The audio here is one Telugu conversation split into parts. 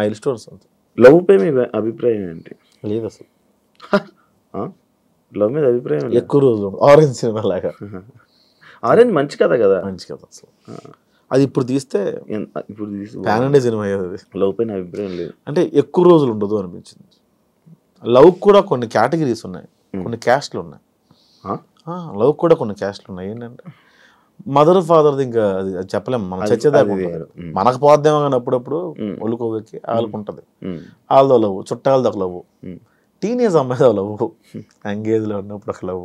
మైల్ స్టోన్స్ అంతే. లవ్ పై మీ అభిప్రాయం ఏంటి? లేదు అసలు లవ్ మీద అభిప్రాయం ఎక్కువ రోజులు ఆరెంజ్ సినిమా లాగా. ఆరెంజ్ మంచి కథ కదా, మంచి కథ అసలు. అది ఇప్పుడు తీస్తే ప్యాన్ ఇండియా సినిమా అయ్యేది. లవ్ పైన అభిప్రాయం లేదు అంటే ఎక్కువ రోజులు ఉండదు అనిపించింది. లవ్ కూడా కొన్ని కేటగిరీస్ ఉన్నాయి, కొన్ని క్యాస్ట్లు ఉన్నాయి. లవ్ కూడా కొన్ని క్యాస్ట్లు ఉన్నాయి. ఏంటంటే మదర్ ఫాదర్ది ఇంకా అది చెప్పలేము, మనం చచ్చేదాకా మనకు పోద్దేమో కానీ అప్పుడప్పుడు ఒళ్ళుకోబెక్కి వాళ్ళకు ఉంటుంది. వాళ్ళతో లవ్, చుట్టాలతో ఒక లవ్, టీనేజ్ అమ్మాయితో లవ్, ఎంగేజ్లో ఉన్నప్పుడు ఒక లవ్,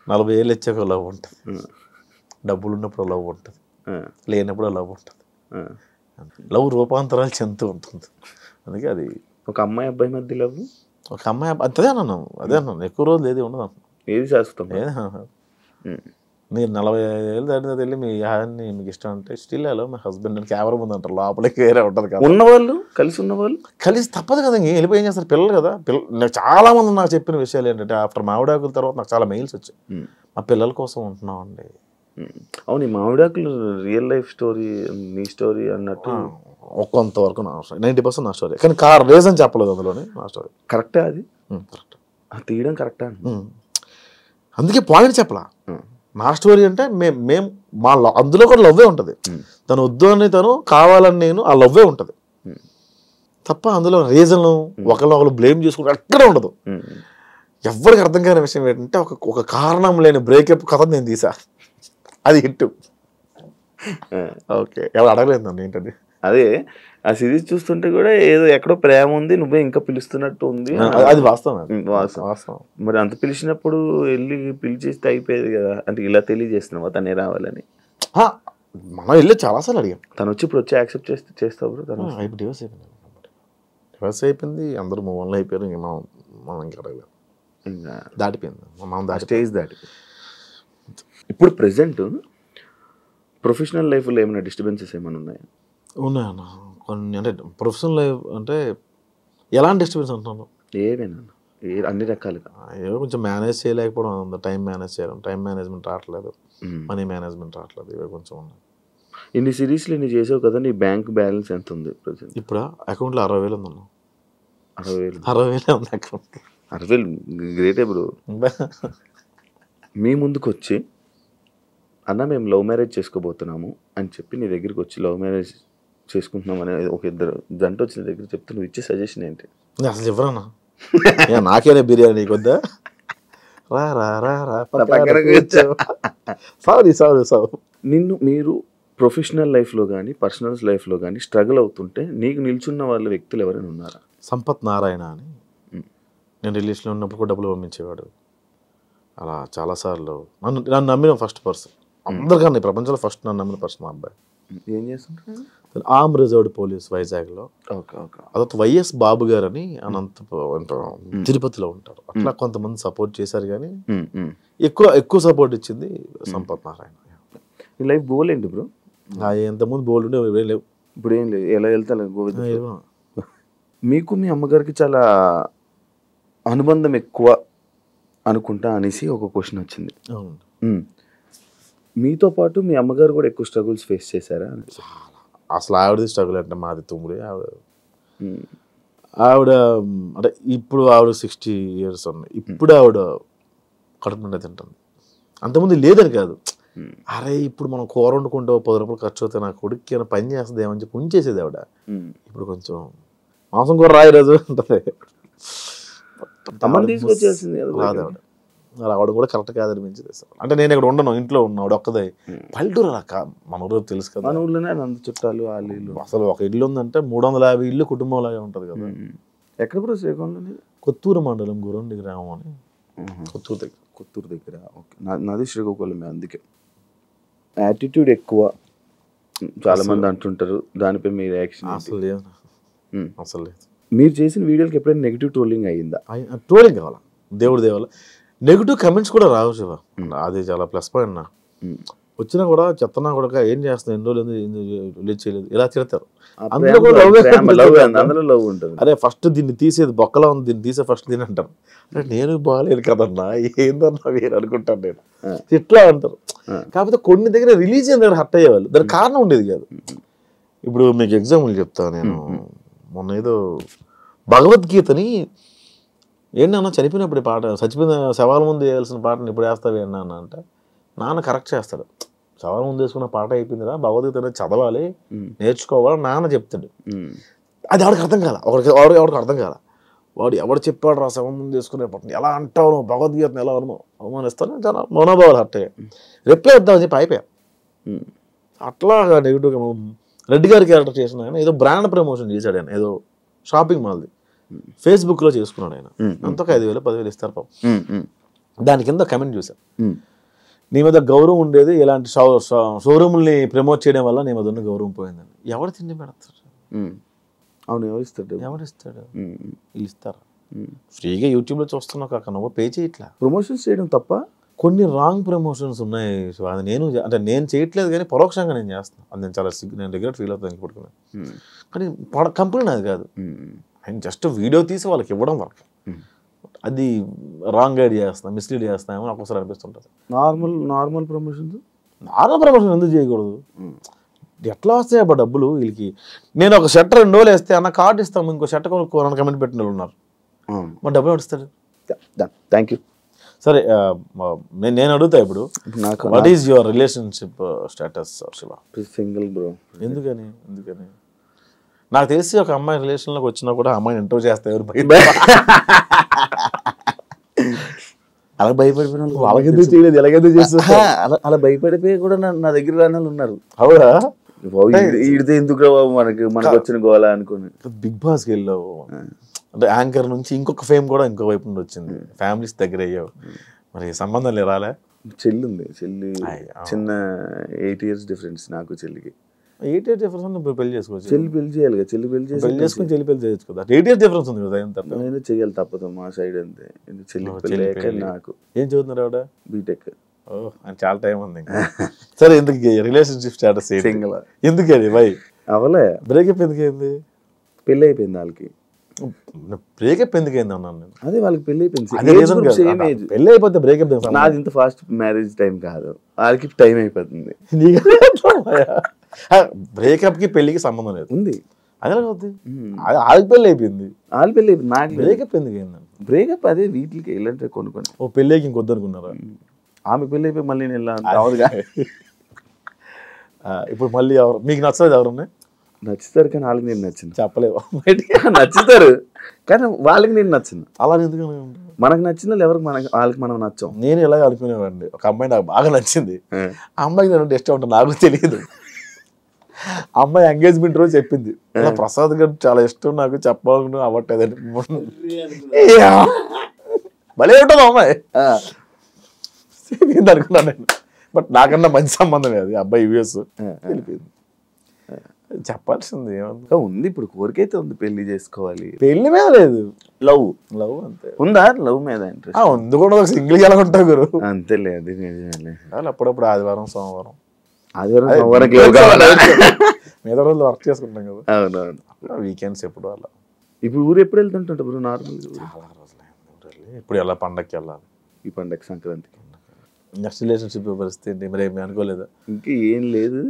40 ఏళ్ళు వచ్చాక లవ్ ఉంటుంది, డబ్బులు ఉన్నప్పుడు లవ్ ఉంటుంది, లేనప్పుడు లవ్ ఉంటుంది. లవ్ రూపాంతరాలు చెందుతూ ఉంటుంది. అందుకే అది ఒక అమ్మాయి అబ్బాయి మధ్య లవ్, ఒక అమ్మాయి అదే అన్నాను, ఎక్కువ రోజులు ఏది ఉండదు అన్న. ఏది శాశ్వతం? మీరు 40 ఏళ్ళు దాటిన వెళ్ళి మీ యాన్ని మీకు ఇష్టం అంటే స్టిల్ హలో మై హస్బెండ్ అని కెమెరా ముందు అంటారు. లోపలికి వేరే ఉంటుంది కదా. ఉన్నవాళ్ళు కలిసి తప్పదు కదా, ఇంక వెళ్ళిపోయి ఏం చేస్తారు పిల్లలు కదా. నాకు చాలా మంది నాకు చెప్పిన విషయాలు ఏంటంటే ఆఫ్టర్ మామిడాకుల తర్వాత నాకు చాలా మెయిల్స్ వచ్చాయి, మా పిల్లల కోసం ఉంటున్నాం అండి. అవును, ఈ మామిడాకులు రియల్ లైఫ్ స్టోరీ, నీ స్టోరీ అన్నట్టు కొంతవరకు నా స్టోరీ, 90% నా స్టోరీ. కానీ రీజన్ చెప్పలేదు అందులోనే. నా స్టోరీ కరెక్టే, అది కరెక్ట్, అది తీయడం కరెక్టా. అందుకే పాయింట్ చెప్పలా. నా స్టోరీ అంటే మేము మా అందులో కూడా లవ్వే ఉంటుంది. తను వద్దు అని తను కావాలని నేను, ఆ లవ్వే ఉంటుంది తప్ప అందులో రీజన్ ఒకళ్ళు బ్లేమ్ చేసుకుంటే ఎక్కడ ఉండదు. ఎవరికి అర్థం కాని విషయం ఏంటంటే ఒక కారణం లేని బ్రేకప్ కథ నేను తీసా, అది హిట్. ఓకే, ఎవరు అడగలేదు నన్ను ఏంటది. అదే ఆ సిరీస్ చూస్తుంటే కూడా ఏదో ఎక్కడో ప్రేమ ఉంది, నువ్వే ఇంకా పిలుస్తున్నట్టు ఉంది. అది వాస్తవం. మరి అంత పిలిచినప్పుడు వెళ్ళి పిలిచేస్తే అయిపోయేది కదా. అంటే ఇలా తెలియజేస్తున్నావా తనే రావాలని? మనం వెళ్ళి చాలాసార్లు అడిగాం. తను వచ్చి ఇప్పుడు వచ్చి యాక్సెప్ట్ చేస్తావు? తను ఇప్పుడు డివోర్స్ అయిపోయింది, అందరూ మూవ్ ఆన్ అయిపోయారు. ఇంక మనం ఇంకా అడగలేదు, ఇంకా దాటిపోయింది, మనం స్టేజ్ దాటిపోయింది. ఇప్పుడు ప్రెసెంట్ ప్రొఫెషనల్ లైఫ్లో ఏమైనా డిస్టర్బెన్సెస్ ఏమైనా ఉన్నాయా? ఉన్నాయన్న కొన్ని. అంటే ప్రొఫెషనల్ లైఫ్ అంటే ఎలాంటి డిస్టర్బెన్స్ అంటున్నాను? ఏమైనా అన్ని రకాలుగా ఏదో కొంచెం మేనేజ్ చేయలేకపోవడం ఉంది. టైం మేనేజ్ చేయడం, టైం మేనేజ్మెంట్ రావట్లేదు, మనీ మేనేజ్మెంట్ రావట్లేదు, ఇవి కొంచెం ఉన్నాయి. ఇన్ని సిరీస్లు ఇన్ని చేసావు కదా, నీ బ్యాంక్ బ్యాలెన్స్ ఎంత ఉంది ప్రజెంట్? ఇప్పుడు అకౌంట్లో 60,000 ఉంది. 60,000 ఉంది అకౌంట్. 60,000 గ్రేటే బ్రో. మీ ముందుకు వచ్చి అన్న మేము లవ్ మ్యారేజ్ చేసుకోబోతున్నాము అని చెప్పి నీ దగ్గరికి వచ్చి లవ్ మ్యారేజ్ చేసుకుంటున్నాం అనే ఒక ఇద్దరు జంట వచ్చిన దగ్గర చెప్తే నువ్వు ఇచ్చే సజెషన్ ఏంటి? అసలు ఎవరన్నా నాకేనే బిర్యానీ నీకు వద్దా, రా రా రా రా సారీ సారీ సారీ. నిన్ను మీరు ప్రొఫెషనల్ లైఫ్లో కానీ పర్సనల్ లైఫ్లో కానీ స్ట్రగుల్ అవుతుంటే నీకు నిల్చున్న వాళ్ళ వ్యక్తులు ఎవరైనా ఉన్నారా? సంపత్ నారాయణ అని, నేను రిలీజ్లో ఉన్నప్పుడు కూడా డబ్బులు పంపించేవాడు. అలా చాలాసార్లు నన్ను నమ్మిన ఫస్ట్ పర్సన్ అందరికన్నా, ప్రపంచంలో ఫస్ట్ నన్ను నమ్మిన పర్సన్ మా అబ్బాయి. ఏం చేస్తుంటారు? ఆర్మ్ రిజర్వ్డ్ పోలీస్ వైజాగ్లో. అదొక వైఎస్ బాబు గారు అని తిరుపతిలో ఉంటారు. అట్లా కొంతమంది సపోర్ట్ చేశారు, కానీ ఎక్కువ సపోర్ట్ ఇచ్చింది సంపత్ నారాయణ. ఈ లైఫ్ గోల్ ఏంటి బ్రో? ఎంతమంది బోల్ ఉండే లేవు, ఇప్పుడు ఏం లేదు, ఎలా వెళ్తా గోవింద. మీకు మీ అమ్మగారికి చాలా అనుబంధం ఎక్కువ అనుకుంటా అనేసి ఒక క్వశ్చన్ వచ్చింది. మీతో పాటు మీ అమ్మగారు కూడా ఎక్కువ స్ట్రగుల్స్ ఫేస్ చేశారా? అసలు ఆవిడది స్ట్రగుల్ అంటే మాది తుమ్ముడి. ఆవిడ అంటే ఇప్పుడు ఆవిడ 60 years ఉన్నాయి. ఇప్పుడు ఆవిడ కడుపు నిండా తింటుంది. అంతకుముందు లేదని కాదు, అరే ఇప్పుడు మనం కూర వండుకుంటే 10 రూపాయలు ఖర్చు అవుతాయి, నా కొడుక్కి ఏమైనా పని చేస్తుంది ఏమని చెప్పి ఉంచేసేది ఆవిడ. ఇప్పుడు కొంచెం మాంసం కూర రాయి రోజు ఉంటుంది, తీసుకొచ్చేసింది రాదు ఆవిడ. రావడం కూడా కరెక్ట్ కాదనిపించింది. అంటే నేను ఇక్కడ ఉండను, ఇంట్లో ఉన్నాడు ఒక్కదే. పల్లెటూరు అలా మన ఊరు తెలుసు కదా, మన ఊళ్ళోనే అంత చుట్టాలు వాళ్ళు ఇల్లు. అసలు ఒక ఇల్లు ఉందంటే 350 ఇల్లు కుటుంబం లాగా ఉంటుంది కదా. ఎక్కడ బ్రో శ్రీకాకుళంలో? కొత్తూరు మండలం గురండి గ్రామం అని, కొత్తూరు దగ్గర. ఓకే, నాది శ్రీకాకుళమే. అందుకే యాటిట్యూడ్ ఎక్కువ చాలా మంది అంటుంటారు, దానిపై మీ రియాక్షన్? అసలు లేదు, అసలు లేదు. మీరు చేసిన వీడియోకి ఎప్పుడైనా నెగిటివ్ ట్రోలింగ్ అయ్యిందా? ట్రోలింగ్ కావాలా, దేవుడి దేవాల. నెగిటివ్ కమెంట్స్ కూడా రావు శివ, అది చాలా ప్లస్ పాయింట్. నా వచ్చినా కూడా చెత్తనా కూడా ఏం చేస్తున్నా, ఎన్ని రోజులు రిలీజ్ చేయలేదు, ఇలా తిడతారు. అందులో కూడా లవ్ ఉంటుంది. అరే ఫస్ట్ దీన్ని తీసేది బొక్కలా ఉంది, దీన్ని తీసే ఫస్ట్ దీని అంటారు. అంటే నేను బాగాలేదు కదన్నా, ఏందన్నా మీరు అనుకుంటాను నేను, ఇట్లా అంటారు. కాకపోతే కొన్ని దగ్గర రిలీజ్ అయిన దగ్గర హర్ట్ అయ్యేవాళ్ళు, దానికి కారణం ఉండేది కాదు. ఇప్పుడు మీకు ఎగ్జాంపుల్ చెప్తాను నేను. మొన్న ఏదో భగవద్గీతని ఏంటన్నా చనిపోయినప్పుడు పాట, చచ్చిపోయిన శవాల ముందు వేయాల్సిన పాటను ఇప్పుడు వేస్తావు అన్న అంటే నాన్న కరెక్ట్ చేస్తాడు. శవాల ముందు వేసుకున్న పాట అయిపోయిందిరా, భగవద్గీత అనేది చదవాలి, నేర్చుకోవాలి నాన్న చెప్తాడు. అది ఎవరికి అర్థం కాల, ఎవరికి అర్థం కాల. వాడు ఎవడు చెప్పాడు రా శవం ముందు వేసుకునే పాటను ఎలా అంటావు, నువ్వు భగవద్గీతను ఎలా అవమానిస్తాను, చాలా మనోభావాలు హర్టయ్యా. రిప్లై వద్దామని చెప్పి అయిపోయా. అట్లాగా నెగిటివ్గా రెడ్డి గారి క్యారెక్టర్ చేసిన ఆయన ఏదో బ్రాండ్ ప్రమోషన్ చేశాడు. ఆయన ఏదో షాపింగ్ మాల్ది ఫేస్బుక్లో చేసుకున్నాడు. ఆయన అంతకు 5,000 10,000 ఇస్తారు పాపం. దాని కింద కమెంట్ చూసాను, నీ మీద గౌరవం ఉండేది ఇలాంటి షోరూమ్ని ప్రమోట్ చేయడం వల్ల నీ మీద ఉన్న గౌరవం పోయిందని. ఎవరు తిండి పెడతారు? అవును, ఎవరిస్తాడు? వీళ్ళు ఇస్తారా? ఫ్రీగా యూట్యూబ్లో చూస్తున్నావు కాక నువ్వు పే చేయట్లా. ప్రమోషన్స్ చేయడం తప్ప కొన్ని రాంగ్ ప్రమోషన్స్ ఉన్నాయి. అది నేను చేయట్లేదు కానీ పరోక్షంగా నేను చేస్తాను. అది నేను రిగ్రెట్ ఫీల్ అవుతాను ఇప్పుడు. కానీ కంపెనీ నాది కాదు, ఆయన జస్ట్ వీడియో తీసి వాళ్ళకి ఇవ్వడం వరకు. అది రాంగ్ గైడ్ చేస్తాను, మిస్లీడ్ చేస్తామో నాకు ఒకసారి అనిపిస్తుంటుంది. నార్మల్ ప్రమోషన్ ఎందుకు చేయకూడదు? ఎట్లా వస్తాయి అబ్బా డబ్బులు వీళ్ళకి? నేను ఒక షర్ట్ 2 రోజులు వేస్తే అన్న కార్డు ఇస్తాము, ఇంకో షర్ట్ కొనుక్కోవాలని కమెంట్ పెట్టిన వాళ్ళు ఉన్నారు. మా డబ్బులు నడుస్తాడు. Thank you. సరే, నేను అడుగుతా ఇప్పుడు, what is your relationship status Shiva? Single bro. ఎందుకని? నాకు తెలిసి ఒక అమ్మాయి రిలేషన్లోకి వచ్చినా కూడా అమ్మాయిని ఇంటర్వ్యూ చేస్తే ఎవరు అలా భయపడిపోయిన వాళ్ళకి ఎందుకు చేయలేదు, ఎలాగెందుకు చేస్తారు? అలా భయపడిపోయి కూడా నా దగ్గర రాని వాళ్ళు ఉన్నారు. అవునా? ఈడితే ఎందుకు రా బాబు మనకు వచ్చిన గోలా అనుకుని. బిగ్ బాస్కి వెళ్ళావు అంటే యాంకర్ నుంచి ఇంకొక ఫేమ్ కూడా ఇంకో వైపు నుండి వచ్చింది, ఫ్యామిలీస్ దగ్గర అయ్యావు, మరి సంబంధం రాలే? చెల్లి ఉంది, చిన్న 8 years డిఫరెన్స్ నాకు చెల్లికి. 8 years డిఫరెన్స్ పెళ్లి చేసుకోవచ్చు. చెల్లి పెళ్లి చేయాలి, చెల్లి పెళ్లి చేసుకుని చెల్లి పెళ్లి చేయొచ్చు కదా. 8 years డిఫరెన్స్ ఉంది కదా. నేను చెయ్యాలి, తప్పదు మా సైడ్ అంతే. చెల్లి పెళ్లి నాకు. ఏం చదువుతున్నారు ఆవిడ? బీటెక్. చాలా టైం ఉంది. సరే, ఎందుకు రిలేషన్షిప్ స్టేటస్ సింగిల్? ఎందుకు అది బై అవలే బ్రేకప్ ఎందుకైంది? పెళ్లి అయిపోయింది వాళ్ళకి. బ్రేకప్ ఎందుకైంది అన్నాను నేను. అదే వాళ్ళకి పెళ్లి అయిపోయింది. పెళ్లి అయిపోతే బ్రేకప్. నాది ఇంత ఫాస్ట్ మ్యారేజ్ టైం కాదు, వాళ్ళకి టైం అయిపోతుంది. బ్రేకప్ కి పెళ్లికి సంబంధం లేదు. ఉంది. అదే అవుతుంది. వాళ్ళకి పెళ్లి అయిపోయింది, వాళ్ళ పెళ్లి అయిపోయింది. నాకు బ్రేకప్ ఎందుకైంది? బ్రేకప్ అదే వీటికి వెళ్ళంటే కొనుక్కొని. ఓ పెళ్ళికి ఇంకొద్దు అనుకున్నారా? ఆమె పెళ్ళి అయిపోయి మళ్ళీ నేను వెళ్ళాను. ఇప్పుడు మళ్ళీ ఎవరు మీకు నచ్చలేదు? ఎవరున్నాయి నచ్చుతారు కానీ వాళ్ళకి నేను నచ్చింది చెప్పలేవు. నచ్చుతారు కానీ వాళ్ళకి నేను నచ్చింది. అలా ఎందుకు? మనకు నచ్చిన వాళ్ళు ఎవరికి వాళ్ళకి మనం నచ్చాం. నేను ఇలా అనుకునేవాడిని, ఒక అమ్మాయి నాకు బాగా నచ్చింది, ఆ అమ్మాయికి నేను ఇష్టం ఉంటుంది నాకు తెలియదు. అమ్మాయి ఎంగేజ్మెంట్ రోజు చెప్పింది, ప్రసాద్ గారు చాలా ఇష్టం నాకు, చెప్పాలనుకున్నా అవ్వట్లేదని. భలే ఉంటుంది అమ్మాయి అనుకున్నాను నేను. బట్ నాకన్నా మంచి సంబంధమే అది. అబ్బాయి యూఎస్ వెళ్ళిపోయింది. చెప్పాల్సింది ఏమన్నా ఉంది, ఇప్పుడు కోరికైతే ఉంది, పెళ్లి చేసుకోవాలి. పెళ్లి మీద లేదు, లవ్ అంతే. ఉందా లవ్ మీద ఇంట్రెస్ట్? ఉంది కూడా. సింగిల్ ఎలా ఉంటావు గురు? అంతే లేదు. అప్పుడప్పుడు ఆదివారం సోమవారం మీద రోజులు వర్క్ చేసుకుంటాం కదా. అవునవును. వీకెండ్స్ ఎప్పుడు అలా. ఇప్పుడు ఊరు ఎప్పుడు వెళ్తుంటా బ్రో? నార్మల్ చాలా రోజులు. ఇప్పుడు ఎలా పండగకి వెళ్ళాలి? ఈ పండగ సంక్రాంతికి. నెక్స్ట్ రిలేషన్షిప్ పరిస్థితి ఏంటి మరి? ఏమి అనుకోలేదా? ఇంకా ఏం లేదు,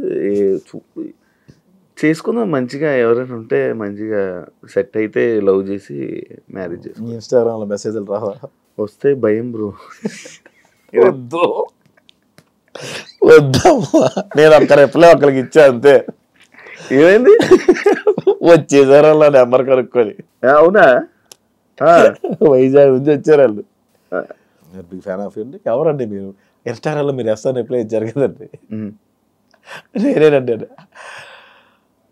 చేసుకుందాం మంచిగా. ఎవరైనా ఉంటే మంచిగా సెట్ అయితే లవ్ చేసి మ్యారేజ్ చేసి. ఇన్స్టాగ్రామ్ లో మెసేజ్లు రావా? వస్తే భయం బ్రో. వద్దు వద్దమ్మా, నేను ఒక్కరికి ఇచ్చా అంతే. ఏమైంది? వచ్చేసారు అలా నెంబర్ కనుక్కొని. అవునా? వైజాగ్ నుంచి వచ్చారు వాళ్ళు. బిగ్ ఫ్యాన్ ఆఫ్ అండి. ఎవరండి మీరు? ఇన్స్టాగ్రామ్లో మీరు ఎస్ఆర్ రిప్లై ఇచ్చారు కదండి. నేనేనండి.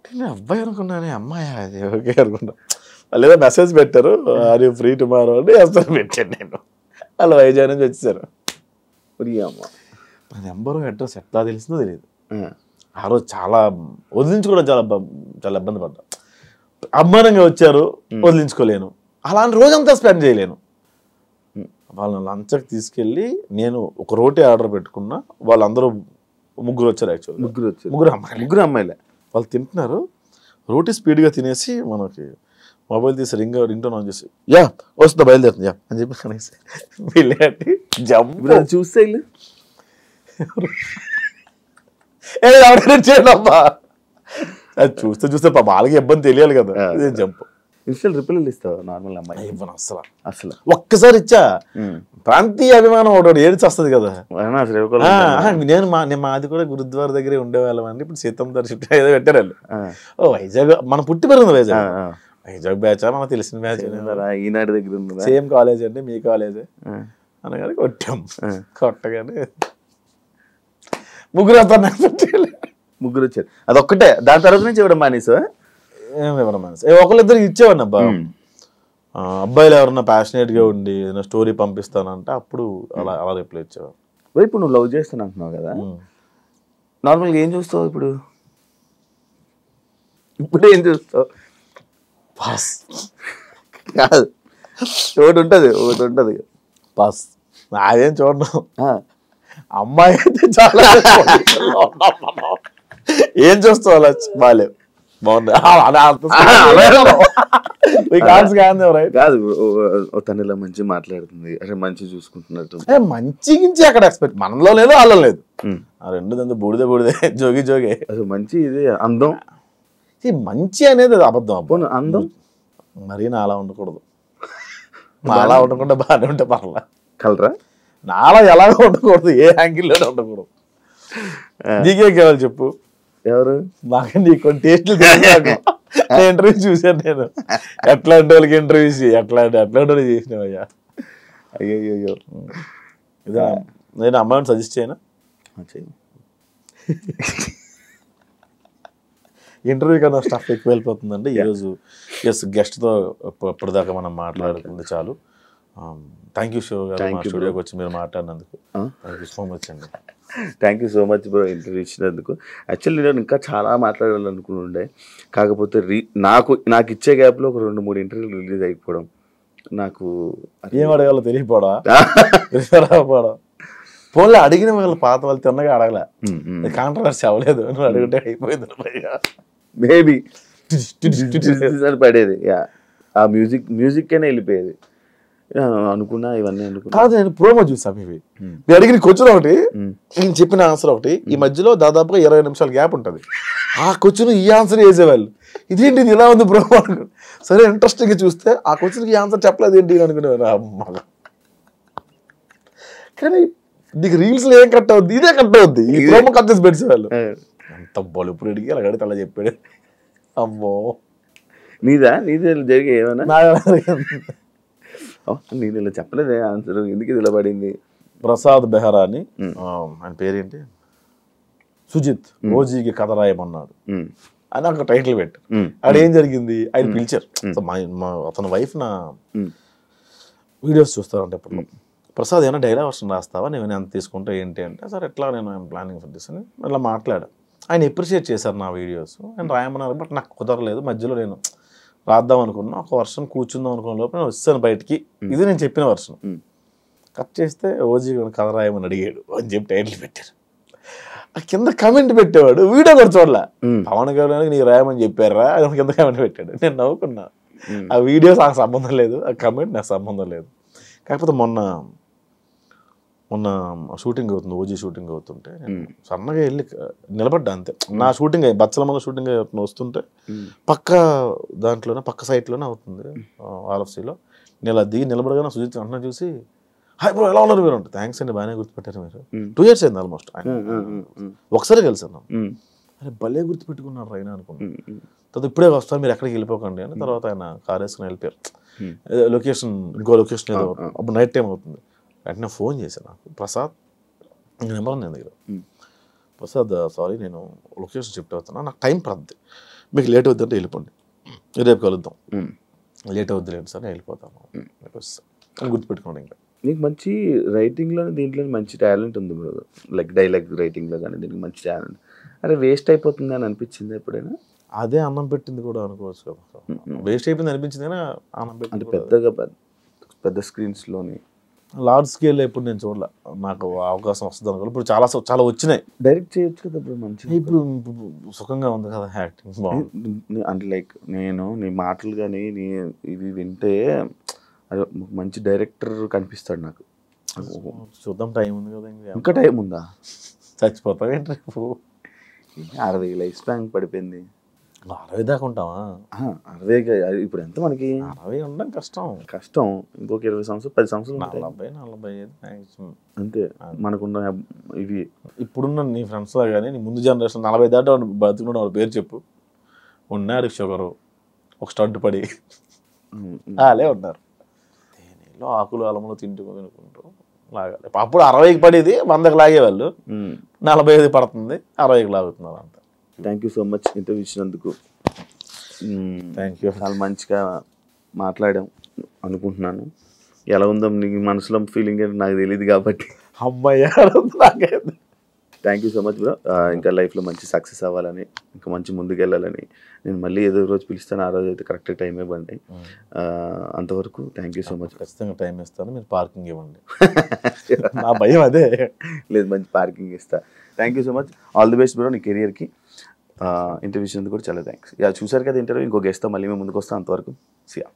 నేను అబ్బాయి అనుకున్నాను, అమ్మాయి అది ఓకే అనుకున్నా. వాళ్ళు ఏదో మెసేజ్ పెట్టారు, అది ఫ్రీ టుమారో అని ఎస్ఆర్ పెట్టాను నేను. వాళ్ళు వైజాగ్ నుంచి వచ్చేసారు. అమ్మ నా నెంబరు అడ్రస్ ఎట్లా తెలిసిందో తెలియదు. ఆ రోజు చాలా వదిలించుకోవడం చాలా ఇబ్బంది పడ్డా. అభిమానంగా వచ్చారు, వదిలించుకోలేను. అలాంటి రోజంతా స్పెండ్ చేయలేను. వాళ్ళని లంచ్కి తీసుకెళ్ళి నేను ఒక రోటీ ఆర్డర్ పెట్టుకున్నా. వాళ్ళందరూ ముగ్గురు వచ్చారు. యాక్చువల్లీ ముగ్గురు అమ్మాయిలే. వాళ్ళు తింటున్నారు. రోటీ స్పీడ్గా తినేసి మనకి మొబైల్ తీసి రింగ్ టోన్ ఆన్ చేసి యా వస్తుందా బయలుదేరుతుంది యా అని చెప్పి కనేసి వెళ్ళి జంప్ చూస్తే అది చూస్తే చూస్తే వాళ్ళకి ఇబ్బంది తెలియాలి కదా, ఇదే జంప్. ఇన్స్టల్ రిప్లైలు ఇస్తావు నార్మల్ అమ్మాయి? ఇవ్వను అసలు. అసలు ఒక్కసారి ఇచ్చా, ప్రాంతీయ అభిమానం ఒకటి ఏడిచి వస్తుంది కదా. నేను మాది కూడా గురుద్వార దగ్గరే ఉండేవాళ్ళం అండి. ఇప్పుడు సీతం దర్శనం ఏదో పెట్టారు వాళ్ళు. ఓ వైజాగ్, మన పుట్టి పెరిగింది వైజాగ్. వైజాగ్ బ్యాచ్ మనకు తెలిసిన బ్యాచ్. ఈనాడు దగ్గర ఉంది, సేమ్ కాలేజ్ అండి, మీ కాలేజే అనగానే కొట్టాం. కొట్టగానే ముగ్గురు ముగ్గురు వచ్చారు. అదొక్కటే, దాని తర్వాత నుంచి ఇవ్వడం మానేసా? ఇవ్వడం మానేసా. ఒకళ్ళిద్దరికి ఇచ్చేవాడిని అబ్బా. అబ్బాయిలు ఎవరన్నా ప్యాషనేట్ గా ఉండి ఏదైనా స్టోరీ పంపిస్తానంటే అప్పుడు అలా అలా రిప్లై ఇచ్చేవాడు. ఇప్పుడు నువ్వు లవ్ చేస్తాను అంటున్నావు కదా, నార్మల్గా ఏం చూస్తావు ఇప్పుడు? ఇప్పుడు ఏం చూస్తావు? పాస్ కాదు, ఒకటి ఉంటుంది పాస్. నాదేం చూడడం, అమ్మాయి అయితే చాలా ఏం చూస్తావు అలా బాగాలేవు, బాగుంది కాదు. తను ఇలా మంచి మాట్లాడుతుంది, అంటే మంచి చూసుకుంటున్నట్టు, మంచి గించి అక్కడ ఎక్స్పెక్ట్, మనలో లేదు వాళ్ళలో లేదు. ఆ రెండు దంతా బూడిదే జోగి జోగే. అసలు మంచి ఇది అందం, మంచి అనేది అబద్ధం. అబ్బో అందం మరీ నాలా ఉండకూడదు, నాలా ఉండకుండా బాగానే ఉంటే పర్లా. కలరా నాలా ఎలాగో ఉండకూడదు, ఏ యాంగిల్లోనే ఉండకూడదు. నీకే కావాలి చెప్పు? ఎవరు? నాకు నీ కొన్ని టేస్ట్లు ఇంటర్వ్యూ చూసాను నేను. ఎట్లాంటి వాళ్ళకి ఇంటర్వ్యూస్ ఎట్లాంటి వాళ్ళు చేసినావయ్యా. అయ్యో ఇదే నేను అమ్మాయిని సజెస్ట్ చేయనా? ఇంటర్వ్యూ కన్నా స్టఫ్ ఎక్కువ వెళ్ళిపోతుందండి ఈరోజు. ఎస్, గెస్ట్తో ఇప్పటిదాకా మనం మాట్లాడుకుంది చాలు. థ్యాంక్ యూ శివ గారు, మా స్టూడియోకి వచ్చి మీరు మాట్లాడినందుకు థ్యాంక్ యూ సో మచ్ అండి. Thank you so much bro, interview ఇచ్చినందుకు. యాక్చువల్లీ నేను ఇంకా చాలా మాట్లాడాలనుకుంటుండే, కాకపోతే నాకు ఇచ్చే గ్యాప్లో ఒక 2-3 ఇంటర్వ్యూలు రిలీజ్ అయిపోవడం, నాకు ఏం అడగాలో తెలియపోవడం. ఫోన్లో అడిగిన వాళ్ళు పాత వాళ్ళు తిన్నగా అడగలే, కాంట్రవర్సీ అవ్వలేదు, అడిగితే అయిపోయింది. మేబీ పడేది, ఆ మ్యూజిక్కేనే వెళ్ళిపోయేది అనుకున్నా. ఇవన్నీ అనుకున్నా కాదు, నేను ప్రోమో చూసాను. ఇవి నేను అడిగిన క్వశ్చన్ ఒకటి, నేను చెప్పిన ఆన్సర్ ఒకటి, ఈ మధ్యలో దాదాపుగా 20 నిమిషాల గ్యాప్ ఉంటుంది. ఆ క్వశ్చన్ ఈ ఆన్సర్ వేసేవాళ్ళు, ఇదేంటి ఇది ఇలా ఉంది ప్రోమో అనుకుని. సరే ఇంట్రెస్టింగ్గా చూస్తే ఆ క్వశ్చన్కి ఈ ఆన్సర్ చెప్పలేదు ఏంటి అనుకునేవారు. అమ్మ, కానీ నీకు రీల్స్లో ఏం కట్ అవుద్ది, ఇదే కట్ అవుద్ది. ఈ ప్రోమో కట్ చేసి పెట్టేవాళ్ళు. అంత బలుపుడు అడిగి అలా అడిగితే అలా చెప్పాడు. అమ్మో, నీదే జరిగే ఏమన్నా? నేను ఇలా చెప్పలేదే ఆన్సర్, ఎందుకు ఇది ఇలా పడింది? ప్రసాద్ బెహ్రా అని, ఆయన పేరేంటి, సుజిత్, ఓజీకి కథ రాయమన్నాడు అని ఒక టైటిల్ పెట్టారు. అక్కడ ఏం జరిగింది, ఆయన పిలిచారు. అతని వైఫ్ నా వీడియోస్ చూస్తారంటే ఎప్పుడు, ప్రసాద్ ఏమైనా డైలాగ్ వర్షన్ రాస్తావా, నేను ఎంత తీసుకుంటా ఏంటి అంటే, సార్ ఎట్లా నేను ఐఎమ్ ప్లానింగ్ ఫర్ దిస్ అని అట్లా మాట్లాడా. ఆయన ఎప్రిషియేట్ చేశారు నా వీడియోస్, ఆయన రాయమన్నారు. బట్ నాకు కుదరలేదు, మధ్యలో నేను రాద్దాం అనుకున్నా, ఒక వర్షన్ కూర్చుందాం అనుకున్న లోపల నేను వచ్చాను బయటికి. ఇది నేను చెప్పిన వర్షన్ కట్ చేస్తే ఓజీ కథ రాయమని అడిగాడు అని చెప్పి టైటిల్ పెట్టారు. ఆ కింద కమెంట్ పెట్టేవాడు, వీడియో కూడా చూడలే. పవన్ కళ్యాణ్ నీకు రాయమని చెప్పారా అది కింద కమెంట్ పెట్టాడు. నేను నవ్వుకున్నా. ఆ వీడియోస్ నాకు సంబంధం లేదు, ఆ కమెంట్ నాకు సంబంధం లేదు. కాకపోతే మొన్న షూటింగ్ అవుతుంది, ఓజీ షూటింగ్ అవుతుంటే నేను సన్నగా వెళ్ళి నిలబడ్డా అంతే. నా షూటింగ్ బచ్చలమ్మలో షూటింగ్ వస్తుంటే పక్క దాంట్లోనే పక్క సైట్లోనే అవుతుంది ఆల్ఎఫ్సీలో. నేను అలా దిగి నిలబడగానే సుజిత్ అన్న చూసి, హాయ్ బ్రో ఎలా ఉన్నారు మీరు అంటే, థ్యాంక్స్ అండి బాగానే గుర్తుపెట్టారు మీరు. 2 years అయింది ఆల్మోస్ట్. ఒకసారి కలిసాను. అరే భలే గుర్తుపెట్టుకున్నారు ఆయన అనుకున్నాను. తర్వాత ఇప్పుడే వస్తాను మీరు ఎక్కడికి వెళ్ళిపోకండి అని. తర్వాత ఆయన కార్ వేసుకుని వెళ్ళిపోయారు. లొకేషన్ ఇంకో లొకేషన్ ఏదో, అప్పుడు నైట్ టైం అవుతుంది. వెంటనే ఫోన్ చేశాను నాకు, ప్రసాద్ నెంబర్ నేను దగ్గర, ప్రసాద్ సారీ నేను లొకేషన్ షిఫ్ట్ అవుతున్నా, నాకు టైం పడుతుంది, మీకు లేట్ అవుతుందంటే వెళ్ళిపోండి, రేపు కలుద్దాం. లేట్ అవుద్ది లేండి సార్, నేను వెళ్ళిపోతాను అని గుర్తుపెట్టుకోండి. ఇంకా నీకు మంచి రైటింగ్లో దీంట్లో మంచి టాలెంట్ ఉంది బ్రో, లైక్ డైలాగ్ రైటింగ్లో కానీ దీనికి మంచి టాలెంట్. అరే వేస్ట్ అయిపోతుంది అని అనిపించింది ఎప్పుడైనా? అదే అన్నం పెట్టింది కూడా అనుకోవచ్చు కదా, వేస్ట్ అయిపోయింది అనిపించింది కానీ అన్నం పెట్టింది పెద్దగా పెద్ద స్క్రీన్స్లోని లార్జ్ స్కేల్ ఎప్పుడు నేను చూడలే. నాకు అవకాశం వస్తుంది అనుకో. ఇప్పుడు చాలా వచ్చినాయి, డైరెక్ట్ చేయొచ్చు కదా ఇప్పుడు మంచిగా. ఇప్పుడు సుఖంగా ఉంది కదా యాక్టింగ్ బాగుంది. అంటే లైక్ నేను నీ మాటలు కానీ ఇవి వింటే అదే మంచి డైరెక్టర్ కనిపిస్తాడు నాకు. చూద్దాం, టైం ఉంది కదా. ఇంకా టైం ఉందా? చచ్చిపోతావు ఏంటి రేపు? 60 లైఫ్ స్పాన్ పడిపోయింది. 60 దాకా ఉంటావా? 60 ఇప్పుడు ఎంత మనకి 60 ఉండడం కష్టం. కష్టం. ఇంకొక 20 సంవత్సరాలు 10 సంవత్సరాలు ఉంటాయి. 40, 45 మ్యాక్సిమం. అంతే మనకున్న ఇవి. ఇప్పుడున్న నీ ఫ్రెండ్స్లో కానీ నీ ముందు జనరేషన్ 40 దాకా బతుకున్న వాళ్ళ పేరు చెప్పు. ఉన్నాడు షుగరు, ఒక స్టడ్ పడి అలాగే ఉన్నారు. తేనెలో ఆకులు అలములు తినుకుంటూ లాగాలి. అప్పుడు 60కి పడేది 100కి లాగేవాళ్ళు, 45 పడుతుంది 60కి లాగుతున్నారు అంత. Thank you so much interview ఇచ్చినందుకు. Thank you. చాలా మంచిగా మాట్లాడాం అనుకుంటున్నాను. ఎలా ఉందో నీ మనసులో ఫీలింగ్ ఏంటో నాకు తెలియదు కాబట్టి అమ్మాయి thank you so much bro. ఇంకా లైఫ్లో మంచి సక్సెస్ అవ్వాలని, ఇంకా మంచి ముందుకు వెళ్ళాలని నేను మళ్ళీ ఏదో రోజు పిలుస్తాను. ఆ రోజు అయితే కరెక్ట్ టైం ఇవ్వండి. అంతవరకు థ్యాంక్ యూ సో మచ్. ఖచ్చితంగా టైం ఇస్తాను, మీరు పార్కింగ్ ఇవ్వండి. నా భయం అదే. లేదు, మంచి పార్కింగ్ ఇస్తా. Thank you so much. All the best bro నీ కెరియర్కి. ఇంటర్వ్యూ ఇచ్చినందుకు కూడా చాలా థ్యాంక్స్. చూసారు కదా ఇంటర్వ్యూ. ఇంకో గెస్ట్తో మళ్ళీ మేము ముందుకు వస్తాం. అంతవరకు సియా.